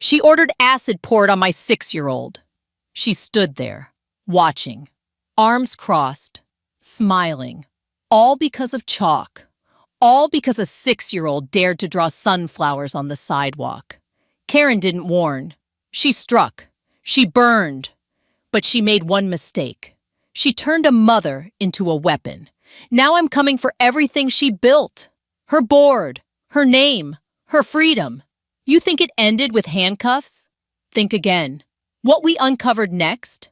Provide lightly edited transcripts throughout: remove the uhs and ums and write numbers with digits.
She ordered acid poured on my 6-year-old. She stood there, watching, arms crossed, smiling, all because of chalk, all because a 6-year-old dared to draw sunflowers on the sidewalk. Karen didn't warn. She struck. She burned. But she made one mistake. She turned a mother into a weapon. Now I'm coming for everything she built. Her board, her name, her freedom. You think it ended with handcuffs? Think again. What we uncovered next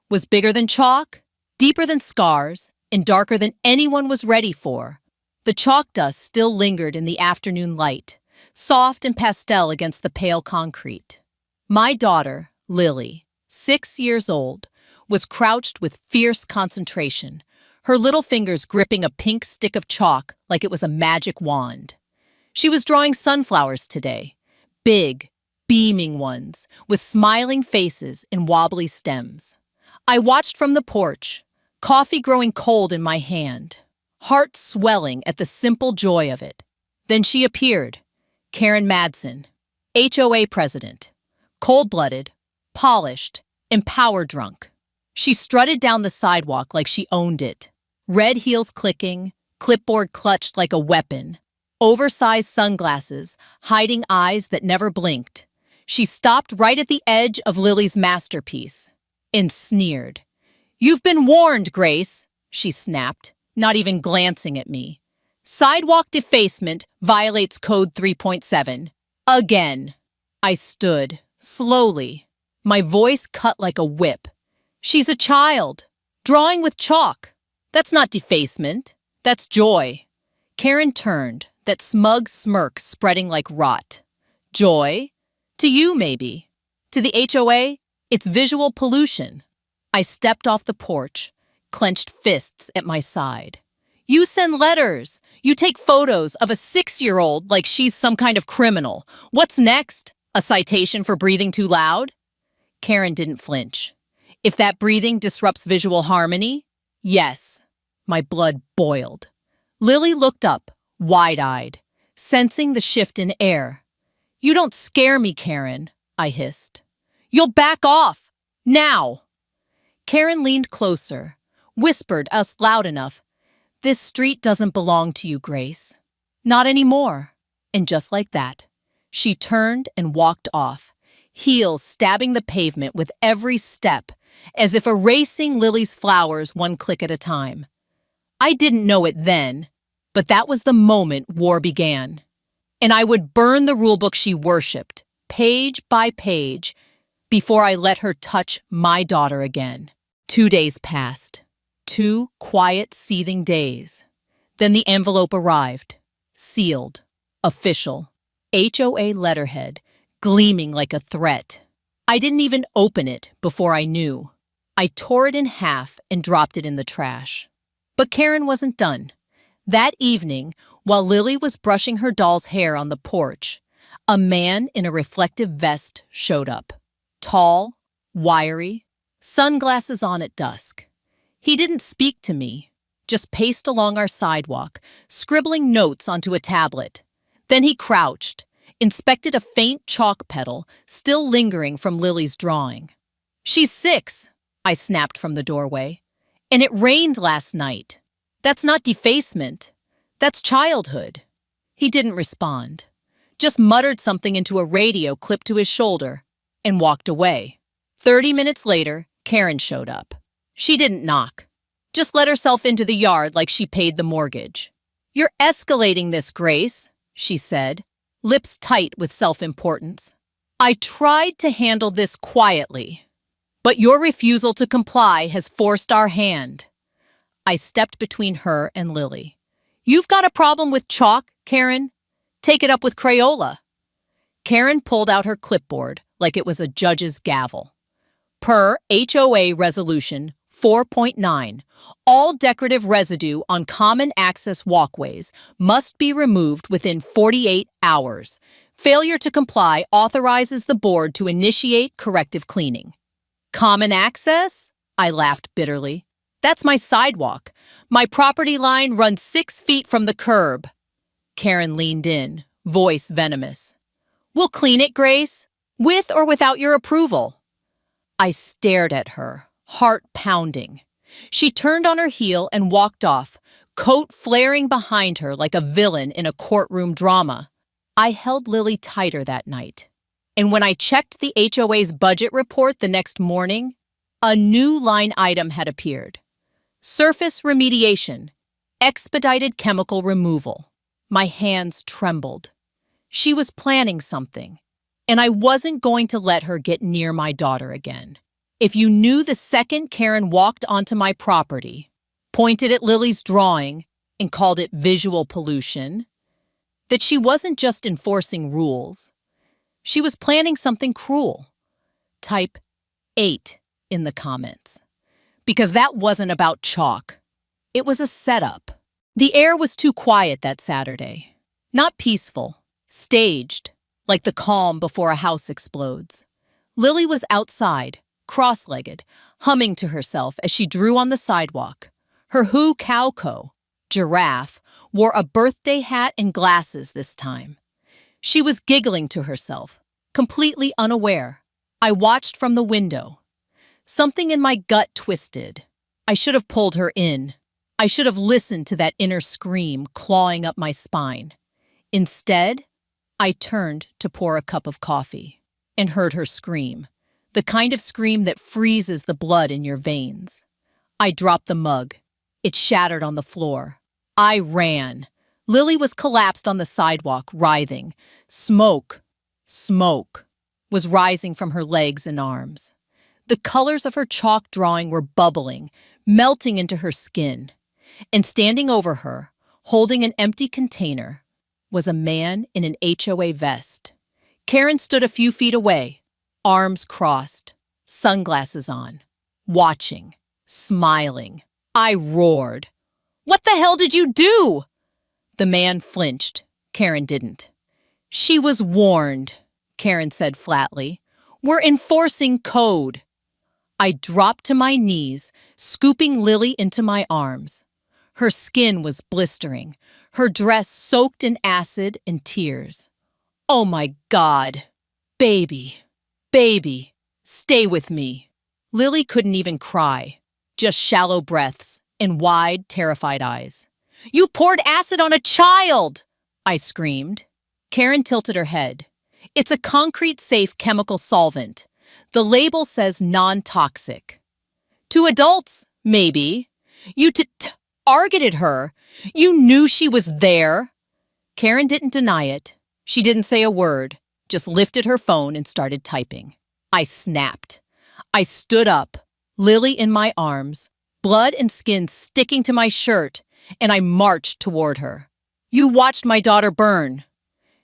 was bigger than chalk, deeper than scars, and darker than anyone was ready for. The chalk dust still lingered in the afternoon light, soft and pastel against the pale concrete. My daughter, Lily, 6 years old, was crouched with fierce concentration, her little fingers gripping a pink stick of chalk like it was a magic wand. She was drawing sunflowers today, big, beaming ones, with smiling faces and wobbly stems. I watched from the porch, coffee growing cold in my hand, heart swelling at the simple joy of it. Then she appeared, Karen Madsen, HOA president, cold-blooded, polished, and power-drunk. She strutted down the sidewalk like she owned it, red heels clicking, clipboard clutched like a weapon, oversized sunglasses hiding eyes that never blinked. She stopped right at the edge of Lily's masterpiece and sneered. "You've been warned, Grace," she snapped, not even glancing at me. "Sidewalk defacement violates Code 3.7. Again." I stood, slowly, my voice cut like a whip. "She's a child, drawing with chalk. That's not defacement. That's joy." Karen turned, that smug smirk spreading like rot. Joy? To you, maybe. To the HOA, it's visual pollution. I stepped off the porch, clenched fists at my side. "You send letters. You take photos of a 6-year-old like she's some kind of criminal. What's next? A citation for breathing too loud?" Karen didn't flinch. "If that breathing disrupts visual harmony, yes." My blood boiled. Lily looked up, wide-eyed, sensing the shift in air. "You don't scare me, Karen," I hissed. "You'll back off. Now." Karen leaned closer, whispered us loud enough. "This street doesn't belong to you, Grace. Not anymore." And just like that, she turned and walked off, heels stabbing the pavement with every step, as if erasing Lily's flowers one click at a time. I didn't know it then, but that was the moment war began. And I would burn the rulebook she worshipped, page by page, before I let her touch my daughter again. 2 days passed. 2 quiet, seething days. Then the envelope arrived, sealed, official, HOA letterhead, gleaming like a threat. I didn't even open it before I knew. I tore it in half and dropped it in the trash. But Karen wasn't done. That evening, while Lily was brushing her doll's hair on the porch, a man in a reflective vest showed up. Tall, wiry, sunglasses on at dusk. He didn't speak to me, just paced along our sidewalk, scribbling notes onto a tablet. Then he crouched, inspected a faint chalk petal still lingering from Lily's drawing. "She's 6, I snapped from the doorway. "And it rained last night. That's not defacement. That's childhood." He didn't respond, just muttered something into a radio clipped to his shoulder and walked away. 30 minutes later, Karen showed up. She didn't knock, just let herself into the yard like she paid the mortgage. "You're escalating this, Grace," she said, lips tight with self-importance. "I tried to handle this quietly, but your refusal to comply has forced our hand." I stepped between her and Lily. "You've got a problem with chalk, Karen? Take it up with Crayola." Karen pulled out her clipboard like it was a judge's gavel. Per HOA Resolution 4.9, all decorative residue on common access walkways must be removed within 48 hours. Failure to comply authorizes the board to initiate corrective cleaning. "Common access?" I laughed bitterly. "That's my sidewalk. My property line runs 6 feet from the curb." Karen leaned in, voice venomous. "We'll clean it, Grace. With or without your approval. I stared at her, heart pounding. She turned on her heel and walked off, coat flaring behind her like a villain in a courtroom drama. I held Lily tighter that night. And when I checked the HOA's budget report the next morning, a new line item had appeared. Surface remediation, expedited chemical removal. My hands trembled. She was planning something, and I wasn't going to let her get near my daughter again. If you knew the second Karen walked onto my property, pointed at Lily's drawing, and called it visual pollution, that she wasn't just enforcing rules, she was planning something cruel. Type 8 in the comments. Because that wasn't about chalk. It was a setup. The air was too quiet that Saturday. Not peaceful, staged, like the calm before a house explodes. Lily was outside, cross-legged, humming to herself as she drew on the sidewalk. Her Who cowco, giraffe, wore a birthday hat and glasses this time. She was giggling to herself, completely unaware. I watched from the window. Something in my gut twisted. I should have pulled her in. I should have listened to that inner scream clawing up my spine. Instead, I turned to pour a cup of coffee and heard her scream, the kind of scream that freezes the blood in your veins. I dropped the mug. It shattered on the floor. I ran. Lily was collapsed on the sidewalk, writhing. Smoke was rising from her legs and arms. The colors of her chalk drawing were bubbling, melting into her skin. And standing over her, holding an empty container, was a man in an HOA vest. Karen stood a few feet away, arms crossed, sunglasses on, watching, smiling. I roared. "What the hell did you do?" The man flinched. Karen didn't. "She was warned," Karen said flatly. "We're enforcing code." I dropped to my knees, scooping Lily into my arms. Her skin was blistering, her dress soaked in acid and tears. "Oh my God. Baby, stay with me." Lily couldn't even cry, just shallow breaths and wide, terrified eyes. "You poured acid on a child!" I screamed. Karen tilted her head. "It's a concrete-safe chemical solvent. The label says non-toxic. To adults, maybe. You targeted her. You knew she was there." Karen didn't deny it. She didn't say a word, just lifted her phone and started typing. I snapped. I stood up, Lily in my arms, blood and skin sticking to my shirt, and I marched toward her. "You watched my daughter burn."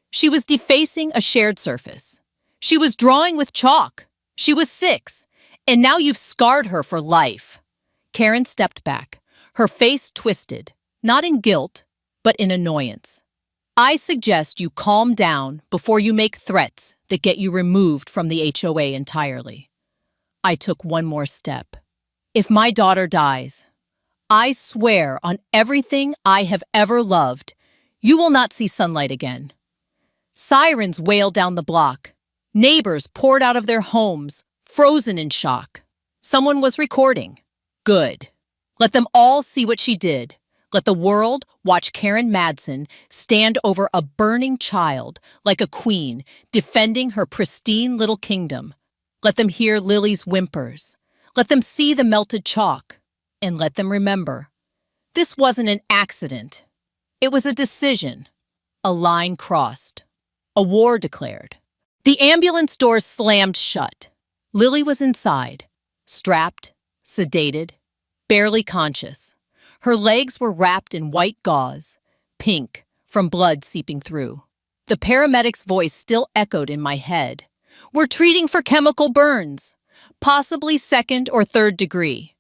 She was defacing a shared surface. She was drawing with chalk. She was 6, and now you've scarred her for life. Karen stepped back, her face twisted, not in guilt, but in annoyance. "I suggest you calm down before you make threats that get you removed from the HOA entirely." I took one more step. "If my daughter dies, I swear on everything I have ever loved, you will not see sunlight again." Sirens wailed down the block. Neighbors poured out of their homes, frozen in shock. Someone was recording. Good. Let them all see what she did. Let the world watch Karen Madsen stand over a burning child like a queen, defending her pristine little kingdom. Let them hear Lily's whimpers. Let them see the melted chalk. And let them remember, this wasn't an accident. It was a decision. A line crossed. A war declared. The ambulance doors slammed shut. Lily was inside, strapped, sedated, barely conscious. Her legs were wrapped in white gauze, pink, from blood seeping through. The paramedic's voice still echoed in my head. "We're treating for chemical burns, possibly 2nd or 3rd degree."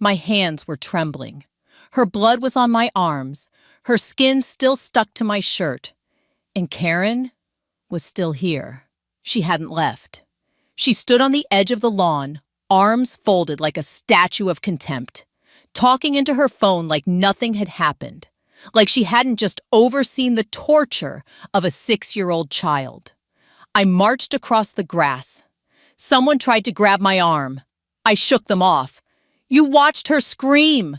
My hands were trembling. Her blood was on my arms, her skin still stuck to my shirt. And Karen was still here. She hadn't left. She stood on the edge of the lawn, arms folded like a statue of contempt, talking into her phone like nothing had happened, like she hadn't just overseen the torture of a 6-year-old child. I marched across the grass. Someone tried to grab my arm. I shook them off. You watched her scream.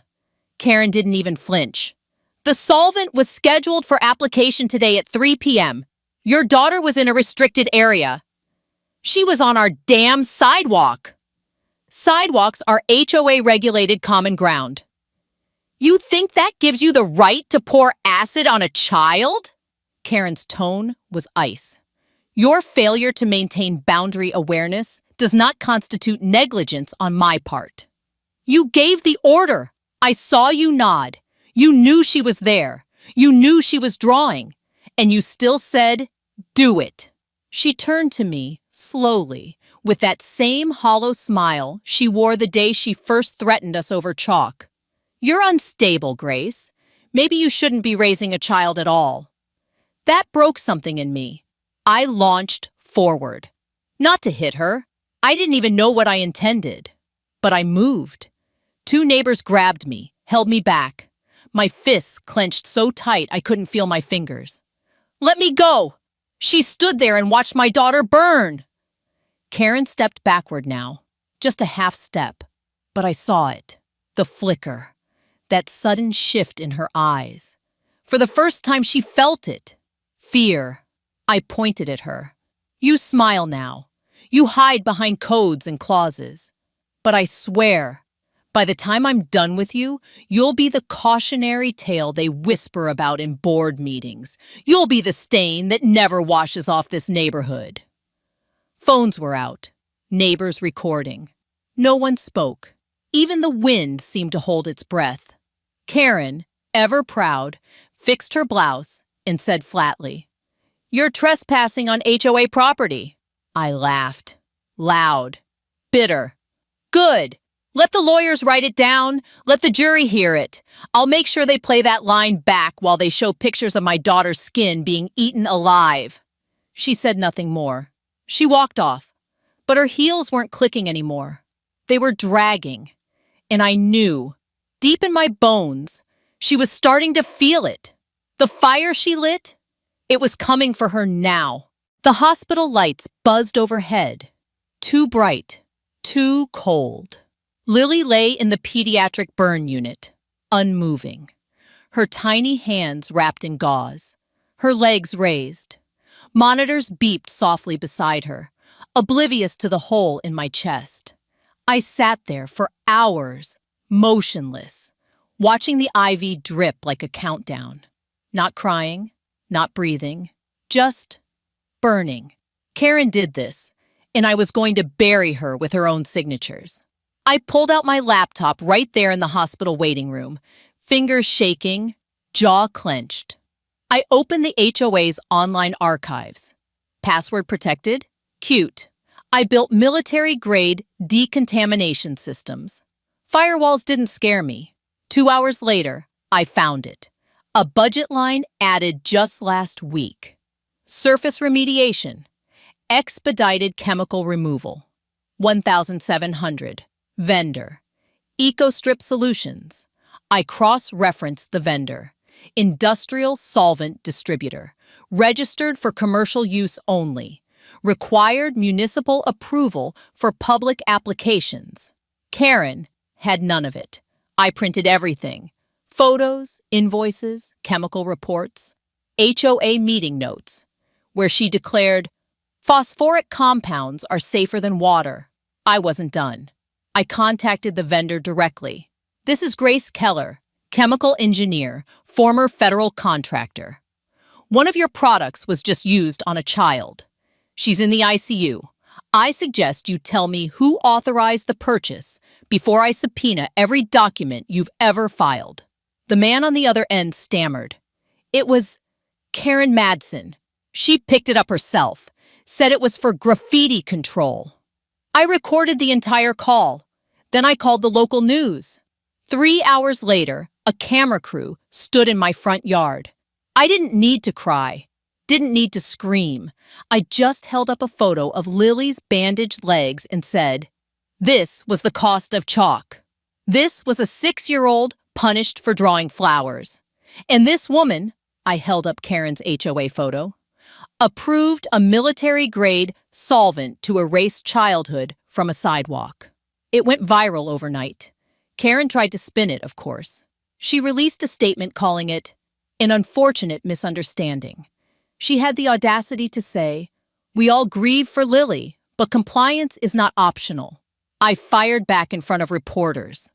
Karen didn't even flinch. The solvent was scheduled for application today at 3 p.m. Your daughter was in a restricted area. She was on our damn sidewalk. Sidewalks are HOA-regulated common ground. You think that gives you the right to pour acid on a child? Karen's tone was ice. Your failure to maintain boundary awareness does not constitute negligence on my part. You gave the order. I saw you nod. You knew she was there. You knew she was drawing. And you still said, do it. She turned to me, slowly, with that same hollow smile she wore the day she first threatened us over chalk. You're unstable, Grace. Maybe you shouldn't be raising a child at all. That broke something in me. I launched forward. Not to hit her. I didn't even know what I intended. But I moved. 2 neighbors grabbed me, held me back. My fists clenched so tight I couldn't feel my fingers. Let me go! She stood there and watched my daughter burn. Karen stepped backward now, just a half step. But I saw it. The flicker. That sudden shift in her eyes. For the first time she felt it. Fear. I pointed at her. You smile now. You hide behind codes and clauses. But I swear, by the time I'm done with you, you'll be the cautionary tale they whisper about in board meetings. You'll be the stain that never washes off this neighborhood. Phones were out. Neighbors recording. No one spoke. Even the wind seemed to hold its breath. Karen, ever proud, fixed her blouse and said flatly, You're trespassing on HOA property. I laughed. Loud. Bitter. Good. Let the lawyers write it down. Let the jury hear it. I'll make sure they play that line back while they show pictures of my daughter's skin being eaten alive. She said nothing more. She walked off. But her heels weren't clicking anymore. They were dragging. And I knew, deep in my bones, she was starting to feel it. The fire she lit, it was coming for her now. The hospital lights buzzed overhead. Too bright, too cold. Lily lay in the pediatric burn unit, unmoving. Her tiny hands wrapped in gauze. Her legs raised. Monitors beeped softly beside her, oblivious to the hole in my chest. I sat there for hours, motionless, watching the IV drip like a countdown. Not crying, not breathing, just burning. Karen did this, and I was going to bury her with her own signatures. I pulled out my laptop right there in the hospital waiting room, fingers shaking, jaw clenched. I opened the HOA's online archives. Password protected? Cute. I built military-grade decontamination systems. Firewalls didn't scare me. 2 hours later, I found it. A budget line added just last week. Surface remediation. Expedited chemical removal. 1,700. Vendor. EcoStrip Solutions. I cross-referenced the vendor. Industrial solvent distributor. Registered for commercial use only. Required municipal approval for public applications. Karen had none of it. I printed everything. Photos, invoices, chemical reports, HOA meeting notes, where she declared, phosphoric compounds are safer than water. I wasn't done. I contacted the vendor directly. This is Grace Keller, chemical engineer, former federal contractor. One of your products was just used on a child. She's in the ICU. I suggest you tell me who authorized the purchase before I subpoena every document you've ever filed. The man on the other end stammered. It was Karen Madsen. She picked it up herself, said it was for graffiti control. I recorded the entire call. Then I called the local news. 3 hours later, a camera crew stood in my front yard. I didn't need to cry, didn't need to scream. I just held up a photo of Lily's bandaged legs and said, this was the cost of chalk. This was a 6-year-old punished for drawing flowers. And this woman, I held up Karen's HOA photo, Approved a military-grade solvent to erase childhood from a sidewalk. It went viral overnight. Karen tried to spin it, of course. She released a statement calling it an unfortunate misunderstanding. She had the audacity to say, "We all grieve for Lily, but compliance is not optional." I fired back in front of reporters.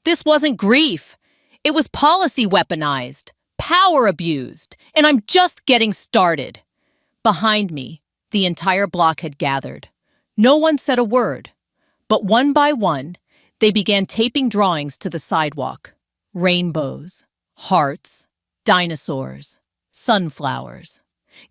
This wasn't grief. It was policy weaponized, power abused, and I'm just getting started. Behind me, the entire block had gathered. No one said a word, but one by one, they began taping drawings to the sidewalk. Rainbows, hearts, dinosaurs, sunflowers.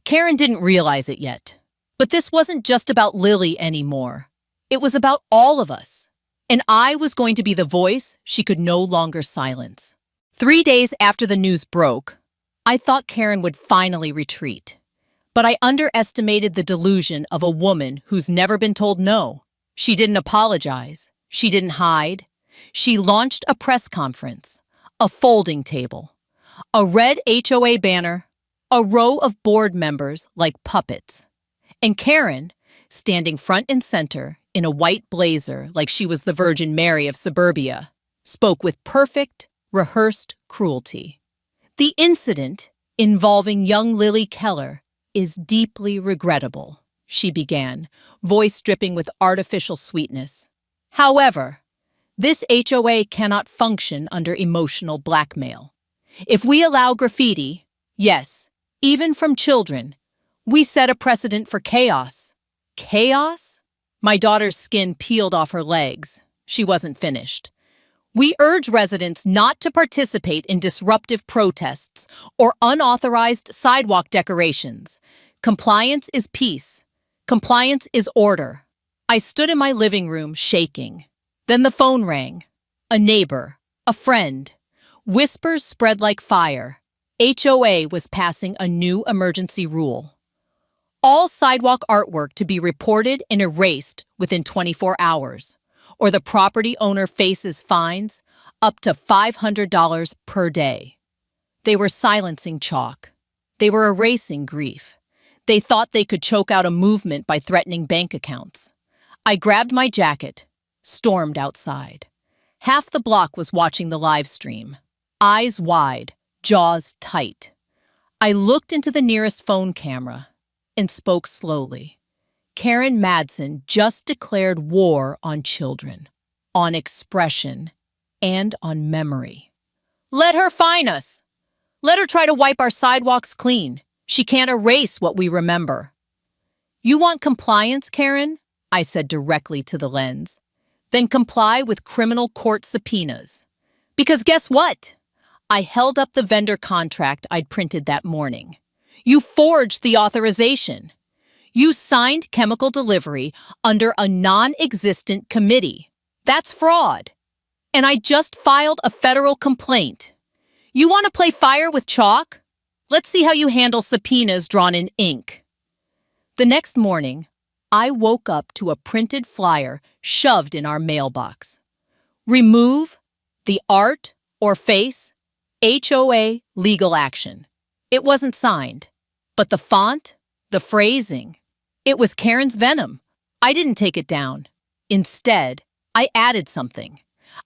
Karen didn't realize it yet. But this wasn't just about Lily anymore. It was about all of us. And I was going to be the voice she could no longer silence. 3 days after the news broke, I thought Karen would finally retreat. But I underestimated the delusion of a woman who's never been told no. She didn't apologize. She didn't hide. She launched a press conference, a folding table, a red HOA banner, a row of board members like puppets. And Karen, standing front and center in a white blazer like she was the Virgin Mary of suburbia, spoke with perfect, rehearsed cruelty. The incident involving young Lily Keller is deeply regrettable, she began, voice dripping with artificial sweetness. However, this HOA cannot function under emotional blackmail. If we allow graffiti, yes, even from children, we set a precedent for chaos. Chaos? My daughter's skin peeled off her legs. She wasn't finished. We urge residents not to participate in disruptive protests or unauthorized sidewalk decorations. Compliance is peace. Compliance is order. I stood in my living room, shaking. Then the phone rang. A neighbor, a friend. Whispers spread like fire. HOA was passing a new emergency rule. All sidewalk artwork to be reported and erased within 24 hours, or the property owner faces fines up to $500 per day. They were silencing chalk. They were erasing grief. They thought they could choke out a movement by threatening bank accounts. I grabbed my jacket, stormed outside. Half the block was watching the live stream, eyes wide, jaws tight. I looked into the nearest phone camera and spoke slowly. Karen Madsen just declared war on children, on expression, and on memory. Let her fine us. Let her try to wipe our sidewalks clean. She can't erase what we remember. You want compliance, Karen? I said directly to the lens. Then comply with criminal court subpoenas. Because guess what? I held up the vendor contract I'd printed that morning. You forged the authorization. You signed chemical delivery under a non-existent committee. That's fraud. And I just filed a federal complaint. You want to play fire with chalk? Let's see how you handle subpoenas drawn in ink. The next morning, I woke up to a printed flyer shoved in our mailbox. Remove the art or face HOA legal action. It wasn't signed, but the font, the phrasing, it was Karen's venom. I didn't take it down. Instead, I added something.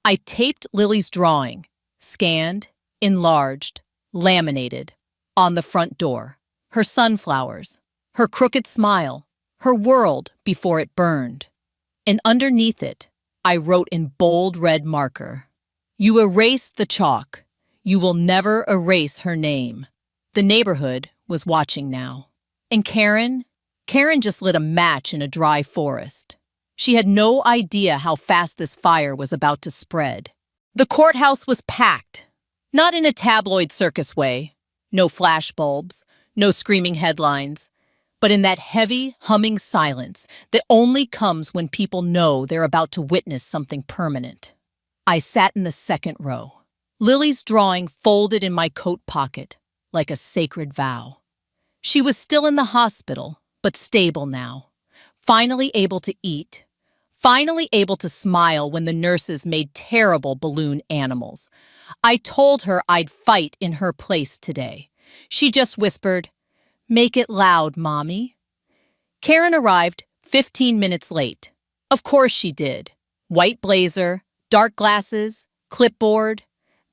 I taped Lily's drawing, scanned, enlarged, laminated, on the front door. Her sunflowers, her crooked smile, her world before it burned. And underneath it, I wrote in bold red marker, "You erased the chalk. You will never erase her name." The neighborhood was watching now. And Karen just lit a match in a dry forest. She had no idea how fast this fire was about to spread. The courthouse was packed, not in a tabloid circus way. No flashbulbs, no screaming headlines, but in that heavy, humming silence that only comes when people know they're about to witness something permanent. I sat in the second row, Lily's drawing folded in my coat pocket like a sacred vow. She was still in the hospital, but stable now, finally able to eat, finally able to smile when the nurses made terrible balloon animals. I told her I'd fight in her place today. She just whispered, Make it loud, Mommy. Karen arrived 15 minutes late. Of course she did. White blazer, dark glasses, clipboard.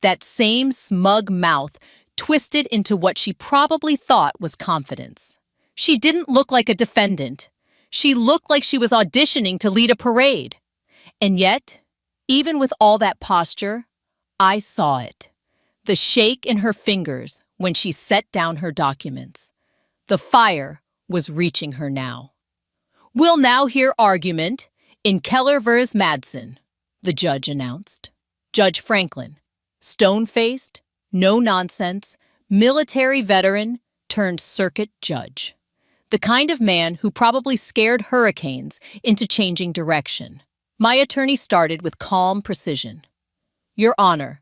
That same smug mouth twisted into what she probably thought was confidence. She didn't look like a defendant. She looked like she was auditioning to lead a parade. And yet, even with all that posture, I saw it. The shake in her fingers when she set down her documents. The fire was reaching her now. We'll now hear argument in Keller vs. Madsen, the judge announced. Judge Franklin, stone-faced, no-nonsense, military veteran turned circuit judge. The kind of man who probably scared hurricanes into changing direction. My attorney started with calm precision. Your Honor,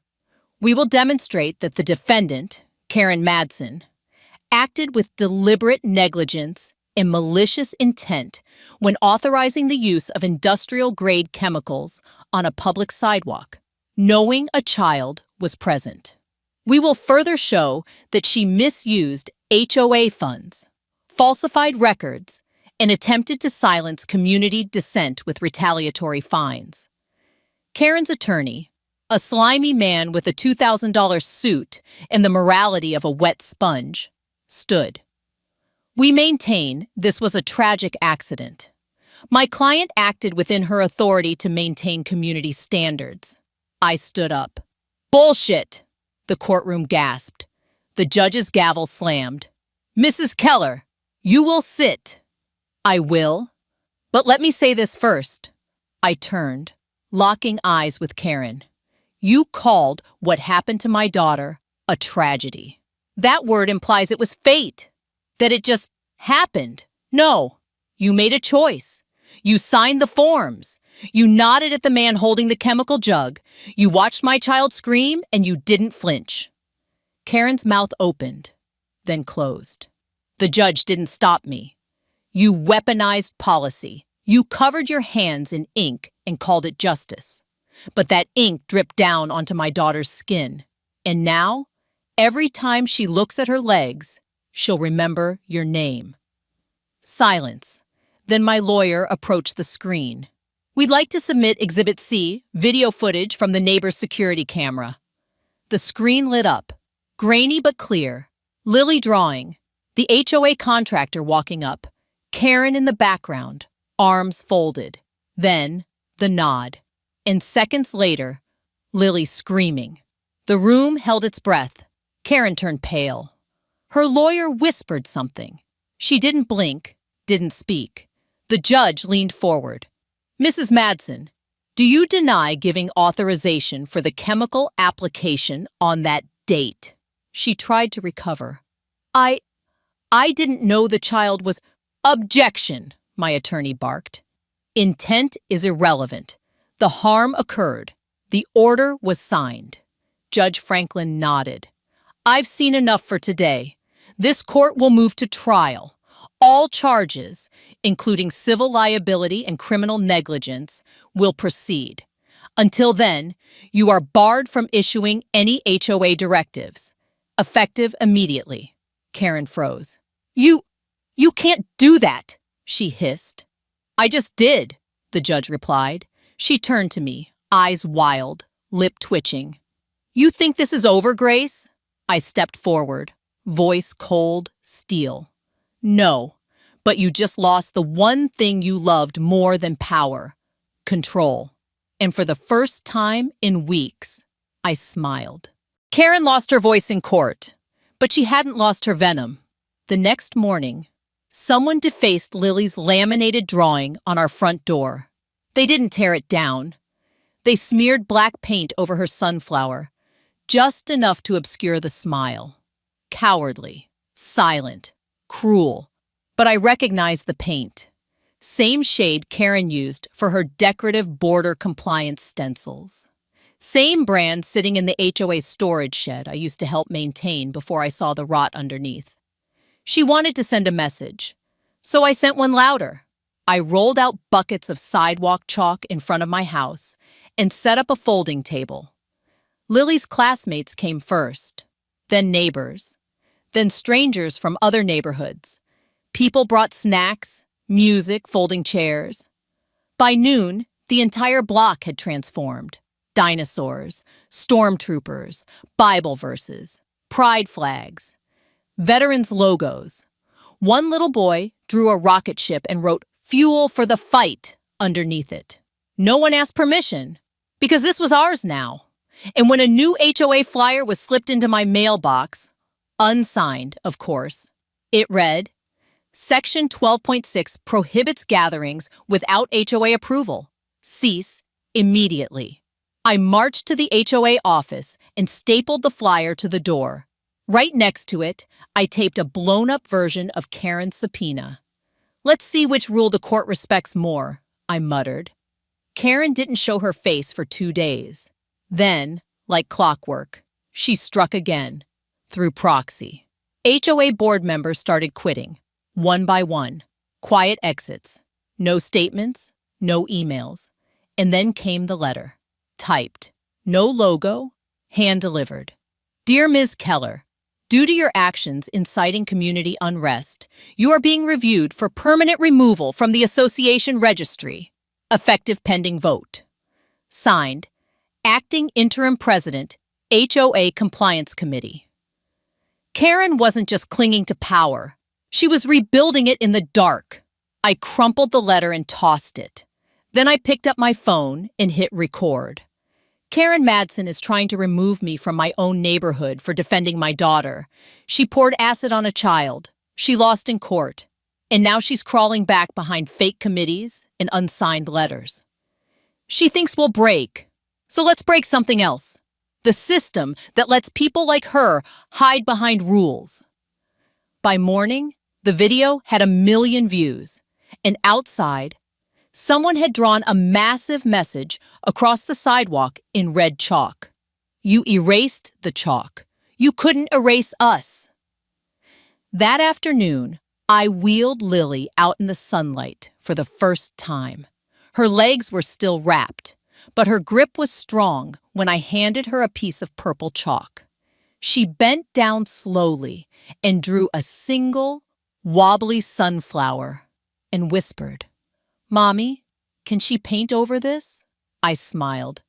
we will demonstrate that the defendant, Karen Madsen, acted with deliberate negligence and malicious intent when authorizing the use of industrial-grade chemicals on a public sidewalk, knowing a child was present. We will further show that she misused HOA funds, falsified records, and attempted to silence community dissent with retaliatory fines. Karen's attorney, a slimy man with a $2,000 suit and the morality of a wet sponge, stood. We maintain this was a tragic accident. My client acted within her authority to maintain community standards. I stood up. Bullshit! The courtroom gasped. The judge's gavel slammed. Mrs. Keller, you will sit. I will. But let me say this first. I turned, locking eyes with Karen. You called what happened to my daughter a tragedy. That word implies it was fate, that it just happened. No, you made a choice. You signed the forms. You nodded at the man holding the chemical jug. You watched my child scream and you didn't flinch. Karen's mouth opened, then closed. The judge didn't stop me. You weaponized policy. You covered your hands in ink and called it justice. But that ink dripped down onto my daughter's skin. And now, every time she looks at her legs, she'll remember your name. Silence. Then my lawyer approached the screen. We'd like to submit Exhibit C, video footage from the neighbor's security camera. The screen lit up, grainy but clear. Lily drawing, the HOA contractor walking up, Karen in the background, arms folded. Then, the nod. And seconds later, Lily screaming. The room held its breath. Karen turned pale. Her lawyer whispered something. She didn't blink, didn't speak. The judge leaned forward. Mrs. Madsen, do you deny giving authorization for the chemical application on that date? She tried to recover. I didn't know the child was— Objection, my attorney barked. Intent is irrelevant. The harm occurred. The order was signed. Judge Franklin nodded. I've seen enough for today. This court will move to trial. All charges, including civil liability and criminal negligence, will proceed. Until then, you are barred from issuing any HOA directives. Effective immediately. Karen froze. You can't do that, she hissed. I just did, the judge replied. She turned to me, eyes wild, lip twitching. You think this is over, Grace? I stepped forward, voice cold, steel. No, but you just lost the one thing you loved more than power, control. And for the first time in weeks, I smiled. Karen lost her voice in court, but she hadn't lost her venom. The next morning, someone defaced Lily's laminated drawing on our front door. They didn't tear it down. They smeared black paint over her sunflower, just enough to obscure the smile. Cowardly, silent, cruel. But I recognized the paint. Same shade Karen used for her decorative border compliance stencils. Same brand sitting in the HOA storage shed I used to help maintain before I saw the rot underneath. She wanted to send a message, so I sent one louder. I rolled out buckets of sidewalk chalk in front of my house and set up a folding table. Lily's classmates came first, then neighbors. then strangers from other neighborhoods. People brought snacks, music, folding chairs. By noon, the entire block had transformed. Dinosaurs, stormtroopers, Bible verses, pride flags, veterans' logos. One little boy drew a rocket ship and wrote "Fuel for the Fight" underneath it. No one asked permission, because this was ours now. And when a new HOA flyer was slipped into my mailbox, unsigned, of course, it read, Section 12.6 prohibits gatherings without HOA approval. Cease immediately. I marched to the HOA office and stapled the flyer to the door. Right next to it, I taped a blown-up version of Karen's subpoena. "Let's see which rule the court respects more," I muttered. Karen didn't show her face for 2 days. Then, like clockwork, she struck again, through proxy. HOA board members started quitting, one by one. Quiet exits. No statements, no emails. And then came the letter. Typed. No logo, hand-delivered. Dear Ms. Keller, due to your actions inciting community unrest, you are being reviewed for permanent removal from the association registry. Effective pending vote. Signed, Acting Interim President, HOA Compliance Committee. Karen wasn't just clinging to power. She was rebuilding it in the dark. I crumpled the letter and tossed it. Then I picked up my phone and hit record. Karen Madsen is trying to remove me from my own neighborhood for defending my daughter. She poured acid on a child. She lost in court. And now she's crawling back behind fake committees and unsigned letters. She thinks we'll break. So let's break something else. The system that lets people like her hide behind rules. By morning, the video had 1 million views. And outside, someone had drawn a massive message across the sidewalk in red chalk. You erased the chalk. You couldn't erase us. That afternoon, I wheeled Lily out in the sunlight for the first time. Her legs were still wrapped, but her grip was strong when I handed her a piece of purple chalk. She bent down slowly and drew a single, wobbly sunflower and whispered, "Mommy, can she paint over this?" I smiled.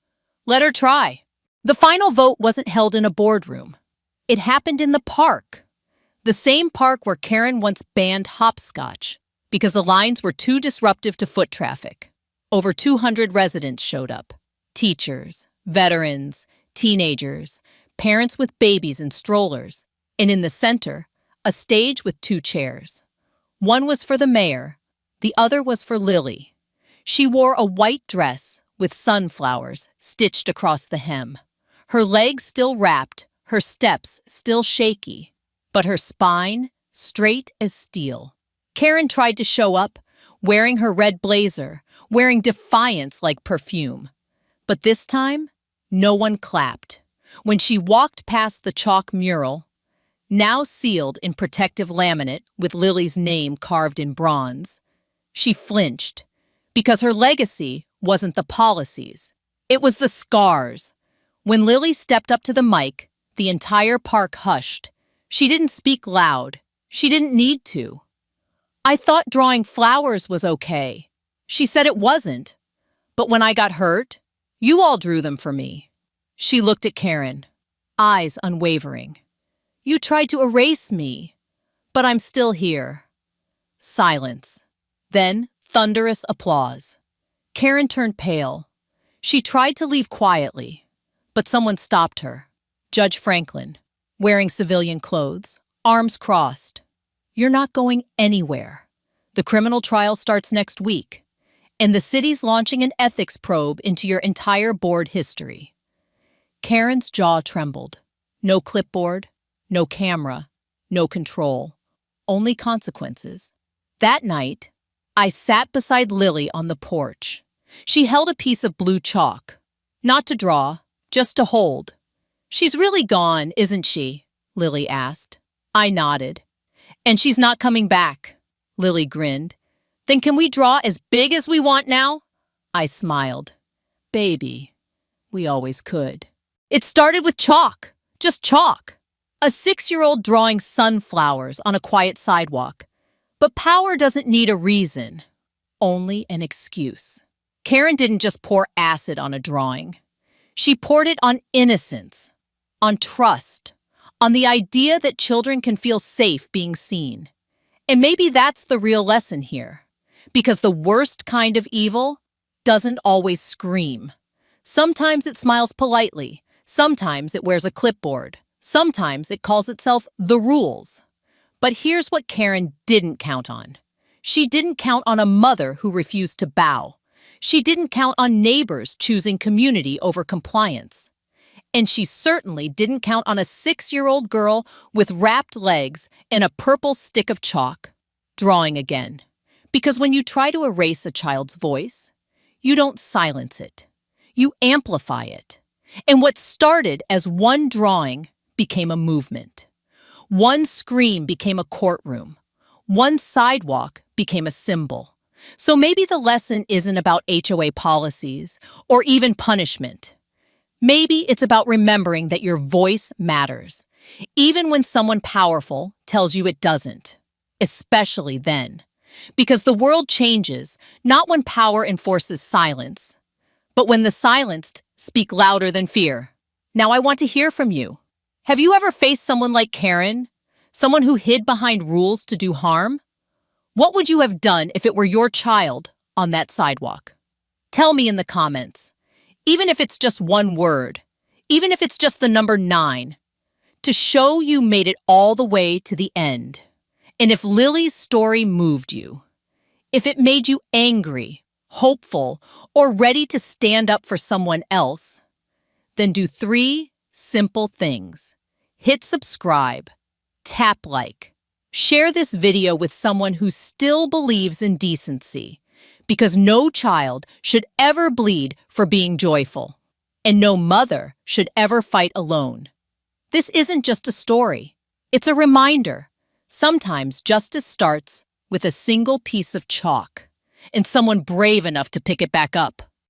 Let her try. The final vote wasn't held in a boardroom. It happened in the park. The same park where Karen once banned hopscotch because the lines were too disruptive to foot traffic. Over 200 residents showed up. Teachers, veterans, teenagers, parents with babies and strollers. And in the center, a stage with 2 chairs. One was for the mayor, the other was for Lily. She wore a white dress with sunflowers stitched across the hem. Her legs still wrapped, her steps still shaky, but her spine straight as steel. Karen tried to show up, wearing her red blazer, wearing defiance like perfume. But this time, no one clapped. When she walked past the chalk mural, now sealed in protective laminate with Lily's name carved in bronze, she flinched, because her legacy wasn't the policies. It was the scars. When Lily stepped up to the mic, the entire park hushed. She didn't speak loud. She didn't need to. I thought drawing flowers was okay. She said it wasn't. But when I got hurt, you all drew them for me. She looked at Karen, eyes unwavering. You tried to erase me, but I'm still here. Silence. Then thunderous applause. Karen turned pale. She tried to leave quietly, but someone stopped her. Judge Franklin, wearing civilian clothes, arms crossed. You're not going anywhere. The criminal trial starts next week, and the city's launching an ethics probe into your entire board history. Karen's jaw trembled. No clipboard, no camera, no control, only consequences. That night, I sat beside Lily on the porch. She held a piece of blue chalk. Not to draw, just to hold. She's really gone, isn't she? Lily asked. I nodded. And she's not coming back. Lily grinned. Then can we draw as big as we want now? I smiled. Baby, we always could. It started with chalk. Just chalk. A 6-year-old drawing sunflowers on a quiet sidewalk. But power doesn't need a reason, only an excuse. Karen didn't just pour acid on a drawing. She poured it on innocence, on trust, on the idea that children can feel safe being seen. And maybe that's the real lesson here, because the worst kind of evil doesn't always scream. Sometimes it smiles politely, sometimes it wears a clipboard, sometimes it calls itself the rules. But here's what Karen didn't count on. She didn't count on a mother who refused to bow. She didn't count on neighbors choosing community over compliance. And she certainly didn't count on a 6-year-old girl with wrapped legs and a purple stick of chalk, drawing again. Because when you try to erase a child's voice, you don't silence it. You amplify it. And what started as one drawing became a movement. One scream became a courtroom. One sidewalk became a symbol. So maybe the lesson isn't about HOA policies or even punishment. Maybe it's about remembering that your voice matters, even when someone powerful tells you it doesn't, especially then. Because the world changes not when power enforces silence, but when the silenced speak louder than fear. Now I want to hear from you. Have you ever faced someone like Karen? Someone who hid behind rules to do harm? What would you have done if it were your child on that sidewalk? Tell me in the comments. Even if it's just one word, even if it's just the number 9, to show you made it all the way to the end. And if Lily's story moved you, if it made you angry, hopeful, or ready to stand up for someone else, then do 3 simple things. Hit subscribe, tap like, share this video with someone who still believes in decency, because no child should ever bleed for being joyful, and no mother should ever fight alone. This isn't just a story, it's a reminder. Sometimes justice starts with a single piece of chalk, and someone brave enough to pick it back up.